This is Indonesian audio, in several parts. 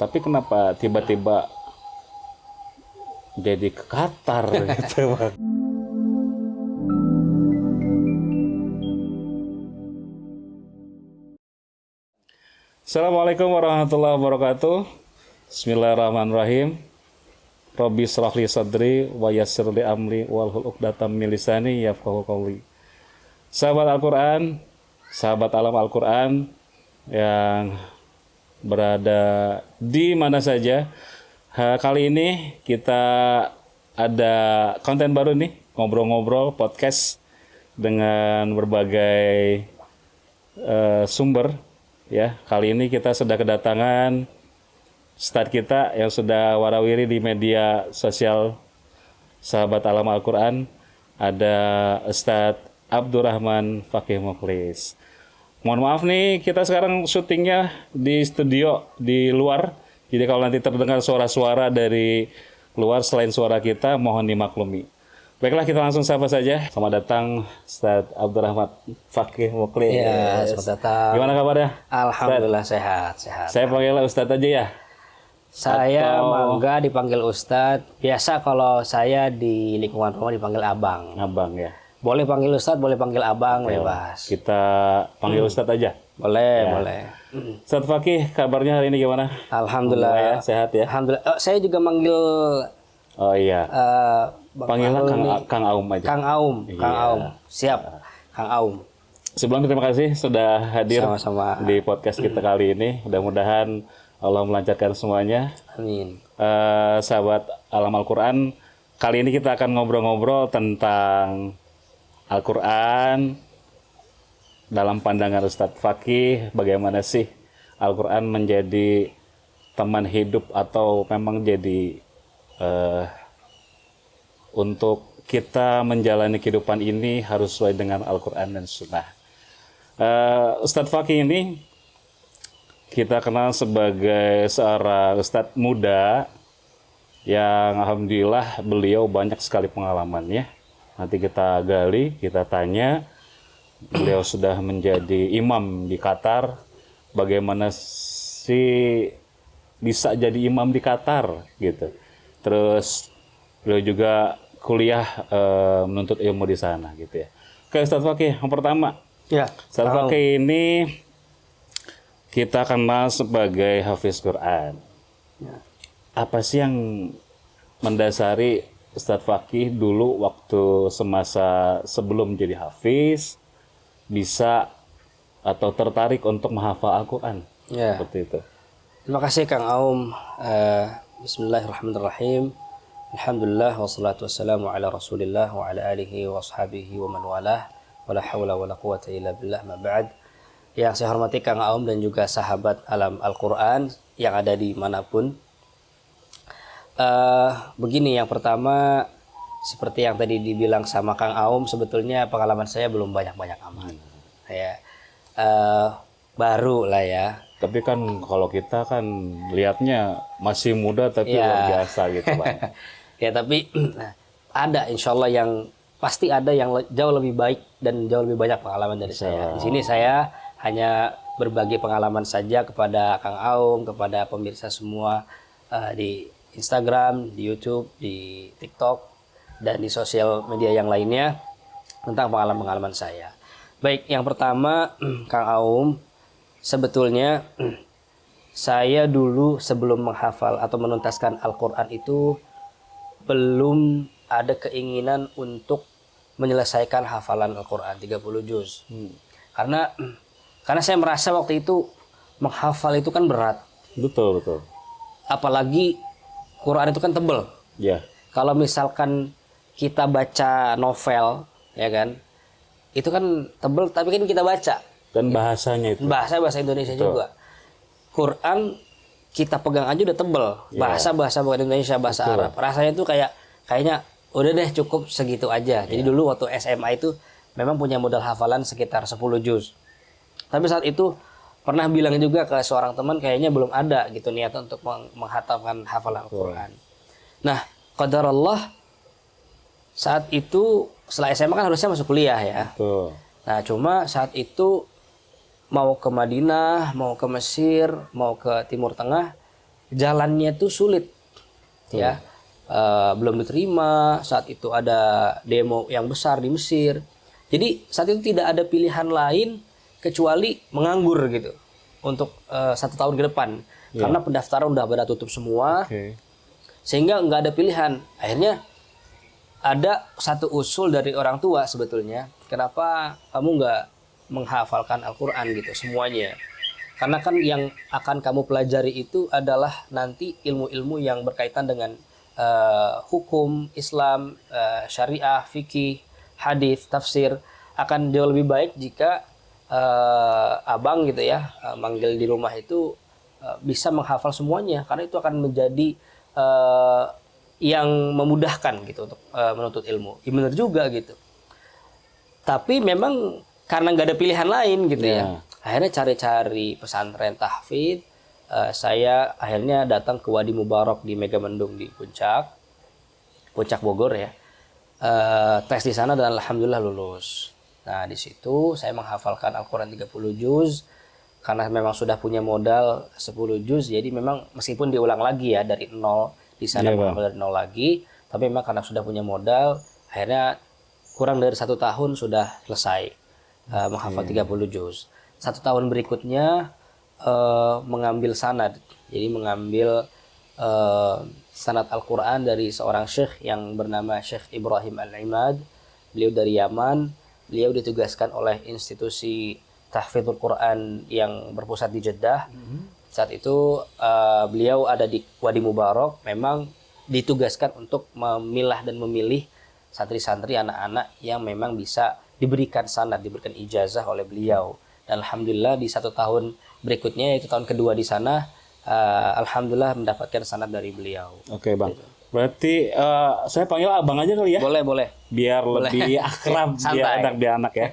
Tapi kenapa tiba-tiba jadi ke Qatar gitu, Bang? Assalamualaikum warahmatullahi wabarakatuh. Bismillahirrahmanirrahim. Rabbi shrah li sadri wa yassir li amri wahlul 'uqdatam min lisani yafqahu qawli. Sahabat Al-Qur'an, sahabat alam Al-Qur'an yang berada di mana saja. Kali ini kita ada konten baru nih, ngobrol-ngobrol podcast dengan berbagai sumber ya. Kali ini kita sudah kedatangan Ustadz kita yang sudah warawiri di media sosial sahabat alam Al-Quran. Ada Ustadz Abdurrahman Fakih Mukhlis. Mohon maaf nih, kita sekarang syutingnya di studio di luar. Jadi kalau nanti terdengar suara-suara dari luar selain suara kita, mohon dimaklumi. Baiklah, kita langsung sapa saja. Selamat datang Ustadz Abdurrahman Fakih Mukhlis. Iya, selamat datang. Gimana kabarnya? Alhamdulillah sehat. Saya panggil Ustadz aja ya? Saya mangga dipanggil Ustadz. Biasa kalau saya di lingkungan rumah dipanggil Abang. Abang ya? Boleh panggil Ustadz, boleh panggil Abang, bebas. Kita panggil Ustadz aja? Boleh, boleh. Ustadz Fakih, kabarnya hari ini gimana? Alhamdulillah ya, sehat ya? Alhamdulillah. Saya juga manggil Oh iya. Panggilnya Kang Aum aja. Kang Aum, Iya. Kang Aum. Siap, Kang Aum. Sebelumnya terima kasih sudah hadir Sama-sama. di podcast kita kali ini. Mudah-mudahan Allah melancarkan semuanya. Amin. Sahabat Alam Al-Quran, kali ini kita akan ngobrol-ngobrol tentang Al-Quran dalam pandangan Ustadz Fakih. Bagaimana sih Al-Quran menjadi teman hidup atau memang jadi untuk kita menjalani kehidupan ini harus sesuai dengan Al-Quran dan Sunnah. Ustadz Fakih ini kita kenal sebagai seorang Ustadz muda yang alhamdulillah beliau banyak sekali pengalamannya. Nanti kita gali, kita tanya. Beliau sudah menjadi imam di Qatar. Bagaimana sih bisa jadi imam di Qatar gitu. Terus beliau juga kuliah menuntut ilmu di sana gitu ya. Oke, Ustadz Fakih, yang pertama. Ya. Ustadz Fakih ini kita kenal sebagai hafiz Quran. Ya. Apa sih yang mendasari Ustadz Fakih dulu waktu semasa sebelum jadi hafiz bisa atau tertarik untuk menghafal Al-Quran? Ya. Seperti itu. Terima kasih Kang Aum. Bismillahirrahmanirrahim. Alhamdulillah wassalatu wassalamu ala Rasulillah wa ala alihi wa ashabihi wa man walah. Wala hawla wala quwata illa billah ma ba'd. Yang saya hormati Kang Aum dan juga sahabat alam Al-Quran yang ada di manapun. Begini, yang pertama seperti yang tadi dibilang sama Kang Aum, sebetulnya pengalaman saya belum banyak-banyak amat. Saya baru lah ya. Tapi kan kalau kita kan lihatnya masih muda tapi Ya. luar biasa gitu Bang. Ya, tapi ada, insya Allah yang pasti ada yang jauh lebih baik dan jauh lebih banyak pengalaman dari saya. Di sini saya hanya berbagi pengalaman saja kepada Kang Aum, kepada pemirsa semua di Instagram, di YouTube, di TikTok, dan di sosial media yang lainnya tentang pengalaman-pengalaman saya. Baik, yang pertama Kang Aum, sebetulnya saya dulu sebelum menghafal atau menuntaskan Al-Quran itu belum ada keinginan untuk menyelesaikan hafalan Al-Quran 30 juz. Karena saya merasa waktu itu menghafal itu kan berat. Betul, betul. Apalagi Quran itu kan tebel. Ya. Kalau misalkan kita baca novel, ya kan, itu kan tebel tapi kan kita baca. Dan bahasanya itu. Bahasa Indonesia Betul. juga. Quran kita pegang aja udah tebel. Bahasa bukan Indonesia, bahasa Betul. Arab. Rasanya itu kayaknya udah deh cukup segitu aja. Jadi dulu waktu SMA itu memang punya modal hafalan sekitar 10 juz. Tapi saat itu pernah bilang juga ke seorang teman, kayaknya belum ada gitu niat untuk menghatamkan hafalan Al-Quran. Nah, qadarullah saat itu setelah SMA kan harusnya masuk kuliah ya. Betul. Nah, cuma saat itu mau ke Madinah, mau ke Mesir, mau ke Timur Tengah, jalannya tuh sulit, ya. Belum diterima, saat itu ada demo yang besar di Mesir. Jadi saat itu tidak ada pilihan lain kecuali menganggur gitu untuk 1 tahun ke depan, karena pendaftaran udah pada tutup semua, sehingga nggak ada pilihan. Akhirnya ada satu usul dari orang tua sebetulnya, kenapa kamu nggak menghafalkan Al-Quran gitu semuanya? Karena kan yang akan kamu pelajari itu adalah nanti ilmu-ilmu yang berkaitan dengan hukum Islam, syariah, fikih, hadis, tafsir. Akan jauh lebih baik jika abang gitu ya, manggil di rumah itu bisa menghafal semuanya, karena itu akan menjadi yang memudahkan gitu untuk menuntut ilmu. Ya benar juga gitu. Tapi memang karena nggak ada pilihan lain gitu ya. Akhirnya cari-cari pesantren tahfidz. Saya akhirnya datang ke Wadi Mubarak di Megamendung di Puncak Bogor ya. Tes di sana dan alhamdulillah lulus. Nah, di situ saya menghafalkan Al-Qur'an 30 juz karena memang sudah punya modal 10 juz. Jadi memang meskipun diulang lagi ya dari nol, di sana menghafal dari nol lagi, tapi memang karena sudah punya modal, akhirnya kurang dari 1 tahun sudah selesai menghafal 30 juz. 1 tahun berikutnya mengambil sanad, jadi mengambil sanad Al-Quran dari seorang syekh yang bernama Syekh Ibrahim Al-Imad. Beliau dari Yaman, beliau ditugaskan oleh institusi tahfidzul Quran yang berpusat di Jeddah. Saat itu beliau ada di Wadi Mubarak, memang ditugaskan untuk memilah dan memilih santri-santri anak-anak yang memang bisa diberikan sanad, diberikan ijazah oleh beliau. Dan alhamdulillah di 1 tahun berikutnya, itu tahun kedua di sana, alhamdulillah mendapatkan sanad dari beliau. Oke bang, berarti saya panggil abang aja kali ya? Boleh. Biar lebih akrab, biar anak ya.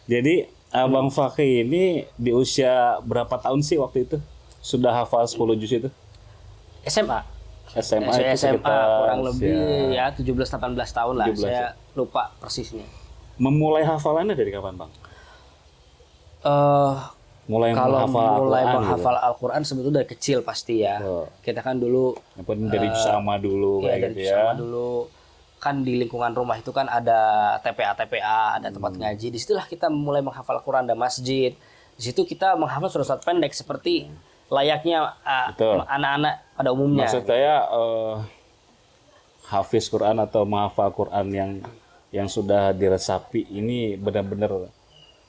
Jadi Abang Fakih ini di usia berapa tahun sih waktu itu sudah hafal 10 juz itu? SMA itu SMA kurang lebih ya 17-18 tahun lah. 17. Saya lupa persisnya. Memulai hafalannya dari kapan bang? Kalau mulai Al-Quran menghafal Al-Quran sebetulnya dari kecil pasti ya. Kita kan dulu dari juz amma dulu kayak dari gitu juz ya. amma dulu. Kan di lingkungan rumah itu kan ada TPA, ada tempat ngaji. Disitulah kita mulai menghafal Al-Quran, ada masjid. Di situ kita menghafal surat-surat pendek seperti layaknya anak-anak pada umumnya. Maksud saya hafiz Quran atau menghafal Quran yang sudah diresapi ini benar-benar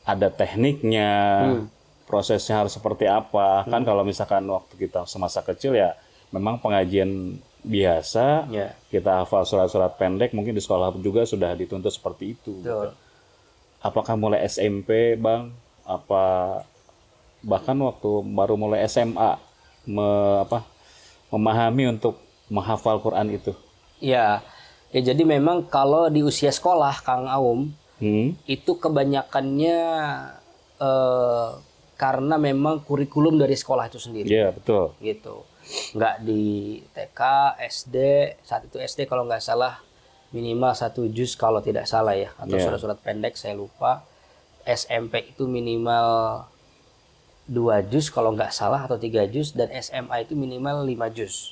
ada tekniknya, prosesnya harus seperti apa. Kan kalau misalkan waktu kita semasa kecil ya memang pengajian biasa, kita hafal surat-surat pendek, mungkin di sekolah juga sudah dituntut seperti itu. Gitu. Apakah mulai SMP bang? Apa bahkan waktu baru mulai SMA memahami untuk menghafal Quran itu? Ya jadi memang kalau di usia sekolah Kang Aum, itu kebanyakannya karena memang kurikulum dari sekolah itu sendiri. Iya betul. Gitu. Nggak di TK, SD, saat itu SD kalau nggak salah minimal 1 juz kalau tidak salah ya, atau surat-surat pendek saya lupa. SMP itu minimal 2 juz kalau nggak salah atau 3 juz, dan SMA itu minimal 5 juz.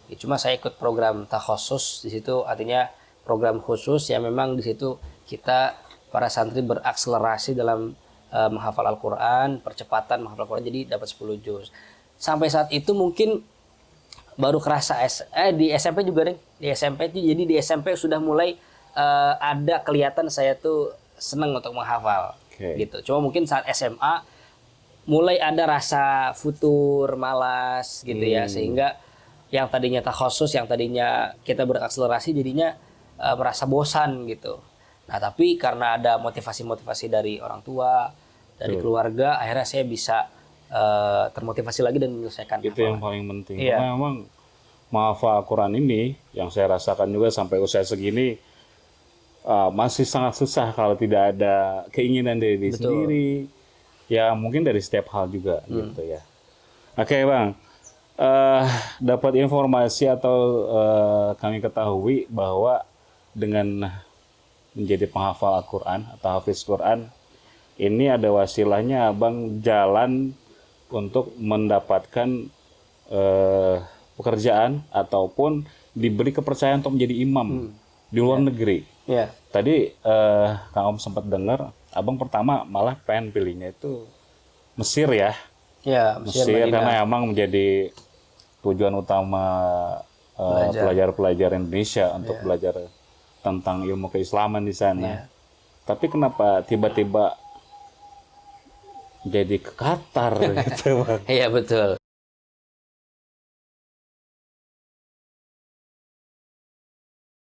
Ya, cuma saya ikut program takhusus di situ, artinya program khusus yang memang di situ kita para santri berakselerasi dalam menghafal Al-Quran, percepatan menghafal Al-Quran, jadi dapat 10 juz. Sampai saat itu mungkin baru kerasa di SMP juga deh. Di SMP itu jadi di SMP sudah mulai ada kelihatan saya tuh senang untuk menghafal gitu. Cuma mungkin saat SMA mulai ada rasa futur, malas gitu ya, sehingga yang tadinya takhusus, yang tadinya kita berakselerasi jadinya merasa bosan gitu. Nah, tapi karena ada motivasi-motivasi dari orang tua, dari keluarga, akhirnya saya bisa termotivasi lagi dan menyelesaikan itu hafalan. Yang paling penting. Karena memang menghafal Al-Quran ini yang saya rasakan juga sampai usia segini masih sangat susah kalau tidak ada keinginan dari diri sendiri. Ya mungkin dari setiap hal juga gitu ya. Oke bang, dapat informasi atau kami ketahui bahwa dengan menjadi penghafal Al-Quran atau hafiz Quran ini ada wasilahnya abang jalan untuk mendapatkan pekerjaan ataupun diberi kepercayaan untuk menjadi imam di luar negeri. Ya. Tadi Kang Om sempat dengar, abang pertama malah pengen pilihnya itu Mesir ya. Ya, Mesir Madinah. karena emang menjadi tujuan utama pelajar-pelajar Indonesia untuk belajar tentang ilmu keislaman di sana. Tapi kenapa tiba-tiba jadi ke Qatar gitu, Bang? Iya betul.